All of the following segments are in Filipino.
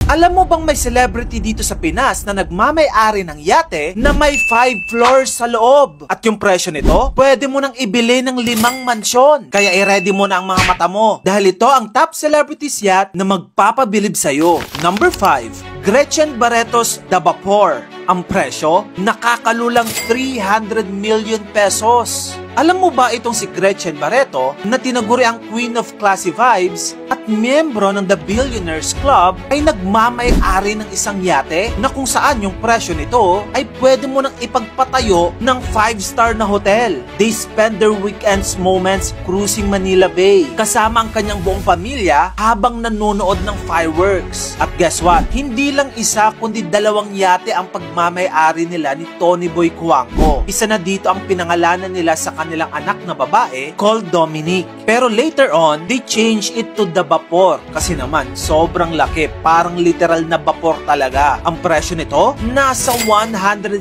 Alam mo bang may celebrity dito sa Pinas na nagmamay-ari ng yate na may 5 floors sa loob? At yung presyo nito, pwede mo nang ibili ng 5 mansyon. Kaya i-ready mo na ang mga mata mo. Dahil ito ang top celebrities yacht na magpapabilib sa'yo. Number 5. Gretchen Barretos The Vapor. Ang presyo, nakakalulang 300 million pesos. Alam mo ba itong si Gretchen Barreto na tinaguri ang Queen of Classy Vibes at miyembro ng The Billionaires Club ay nagmamay-ari ng isang yate na kung saan yung presyo nito ay pwede mo nang ipagpatayo ng 5-star na hotel. They spend their weekends moments cruising Manila Bay kasama ang kanyang buong pamilya habang nanonood ng fireworks. At guess what? Hindi lang isa kundi 2 yate ang pagmamay-ari nila ni Tony Boy Cuanco. Isa na dito ang pinangalanan nila sa kanilang anak na babae called Dominique. Pero later on, they changed it to The Vapor kasi naman sobrang laki, parang literal na vapor talaga. Ang presyo nito, nasa 150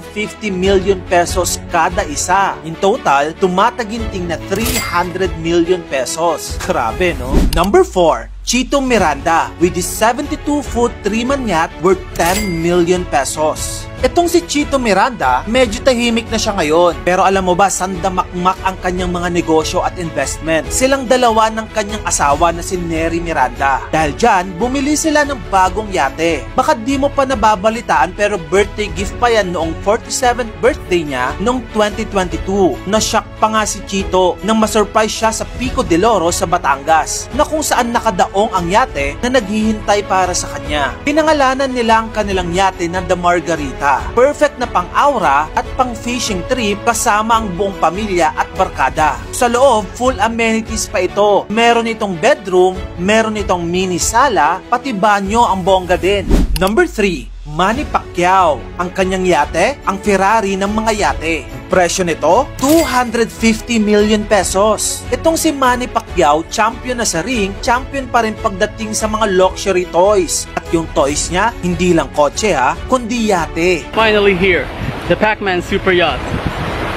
million pesos kada isa. In total, tumataginting na 300 million pesos. Grabe, no? Number 4. Chito Miranda with his 72-foot 3-man yacht worth 10 million pesos. Itong si Chito Miranda, medyo tahimik na siya ngayon. Pero alam mo ba, sandamakmak ang kanyang mga negosyo at investment. Silang dalawa ng kanyang asawa na si Neri Miranda. Dahil dyan, bumili sila ng bagong yate. Baka di mo pa nababalitaan pero birthday gift pa yan noong 47th birthday niya noong 2022. Na-shock pa nga si Chito nang masurprise siya sa Pico de Oro sa Batangas na kung saan nakadaong ang yate na naghihintay para sa kanya. Pinangalanan nila ang kanilang yate na The Margarita. Perfect na pang-aura at pang-fishing trip kasama ang buong pamilya at barkada. Sa loob, full amenities pa ito. Meron itong bedroom, meron itong mini sala, pati banyo ang bongga din. Number 3. Manny Pacquiao. Ang kanyang yate, ang Ferrari ng mga yate. Presyo nito, 250 million pesos. Itong si Manny Pacquiao, champion na sa ring, champion pa rin pagdating sa mga luxury toys. At yung toys niya, hindi lang kotse kundi yate. Finally here, the Pac-Man Super Yacht.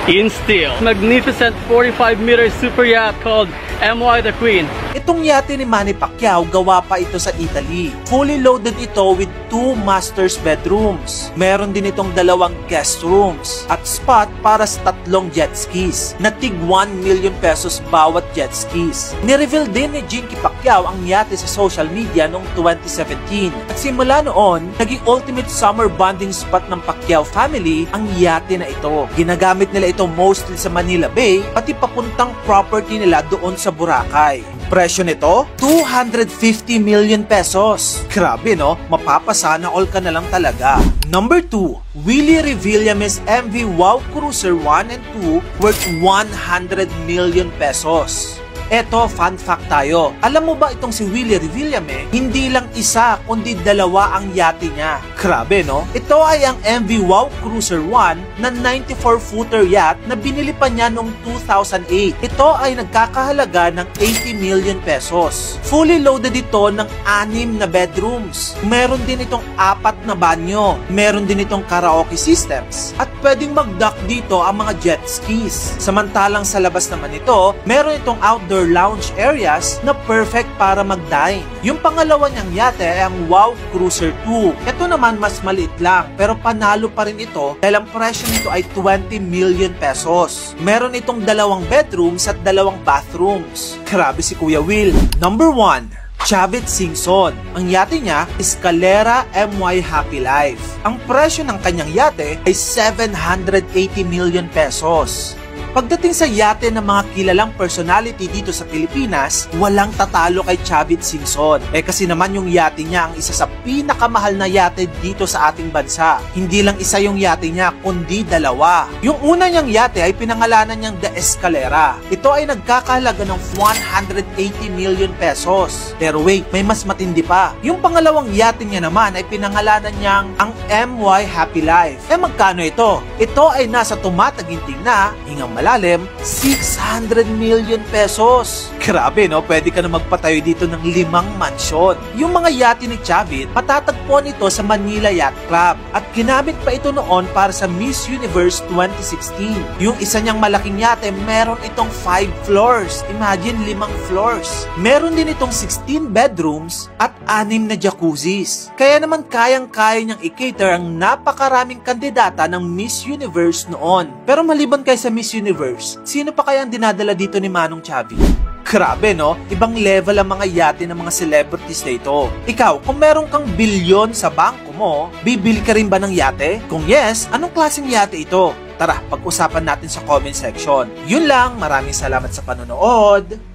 In steel. Magnificent 45-meter super yacht called MY the Queen. Itong yate ni Manny Pacquiao, gawa pa ito sa Italy. Fully loaded ito with 2 master's bedrooms. Meron din itong 2 guest rooms at spot para sa 3 jet skis na tig 1 million pesos bawat jet skis. Nireveal din ni Jinky Pacquiao ang yate sa social media noong 2017. At simula noon, naging ultimate summer bonding spot ng Pacquiao family ang yate na ito. Ginagamit nila ito mostly sa Manila Bay, pati papuntang property nila doon sa Boracay. Presyo nito, 250 million pesos. Grabe, no? Mapapasana all ka na lang talaga. Number 2. Willie Revillame's MV Wow Cruiser 1 and 2 worth 100 million pesos. Eto, fun fact tayo. Alam mo ba itong si Willie Revillame, hindi lang isa kundi 2 ang yate niya. Grabe, no? Ito ay ang MV Wow Cruiser 1 na 94-footer yacht na binili pa niya noong 2008. Ito ay nagkakahalaga ng 80 million pesos. Fully loaded ito ng 6 na bedrooms. Meron din itong 4 na banyo. Meron din itong karaoke systems. At pwedeng mag-dock dito ang mga jet skis. Samantalang sa labas naman ito, meron itong outdoor lounge areas na perfect para mag-dine. Yung pangalawa niyang yate ay ang Wow Cruiser 2. Ito naman mas maliit lang pero panalo pa rin ito dahil ang presyo nito ay 20 million pesos. Meron itong 2 bedrooms at 2 bathrooms. Grabe si Kuya Will. Number 1. Chavit Singson. Ang yate niya, Escalera MY Happy Life. Ang presyo ng kanyang yate ay 780 million pesos. Pagdating sa yate ng mga kilalang personality dito sa Pilipinas, walang tatalo kay Chavit Singson. Kasi naman yung yate niya ang isa sa pinakamahal na yate dito sa ating bansa. Hindi lang isa yung yate niya, kundi 2. Yung una niyang yate ay pinangalanan niyang The Escalera. Ito ay nagkakahalaga ng 180 million pesos. Pero wait, may mas matindi pa. Yung pangalawang yate niya naman ay pinangalanan niyang ang MY Happy Life. Magkano ito? Ito ay nasa tumataginting na, hingang malalim, 600 million pesos. Grabe no, pwede ka na magpatayo dito ng 5 mansyon. Yung mga yate ni Chavit, patatagpuan ito sa Manila Yacht Club at ginamit pa ito noon para sa Miss Universe 2016. Yung isa niyang malaking yate, meron itong 5 floors. Imagine 5 floors. Meron din itong 16 bedrooms at 6 na jacuzzis. Kaya naman kayang-kaya niyang i-cater ang napakaraming kandidata ng Miss Universe noon. Pero maliban kay sa Miss Universe, sino pa kaya ang dinadala dito ni Manong Chavit? Grabe no, ibang level ang mga yate ng mga celebrities na ito. Ikaw, kung meron kang bilyon sa bangko mo, bibili ka rin ba ng yate? Kung yes, anong klaseng yate ito? Tara, pag-usapan natin sa comment section. Yun lang, maraming salamat sa panonood.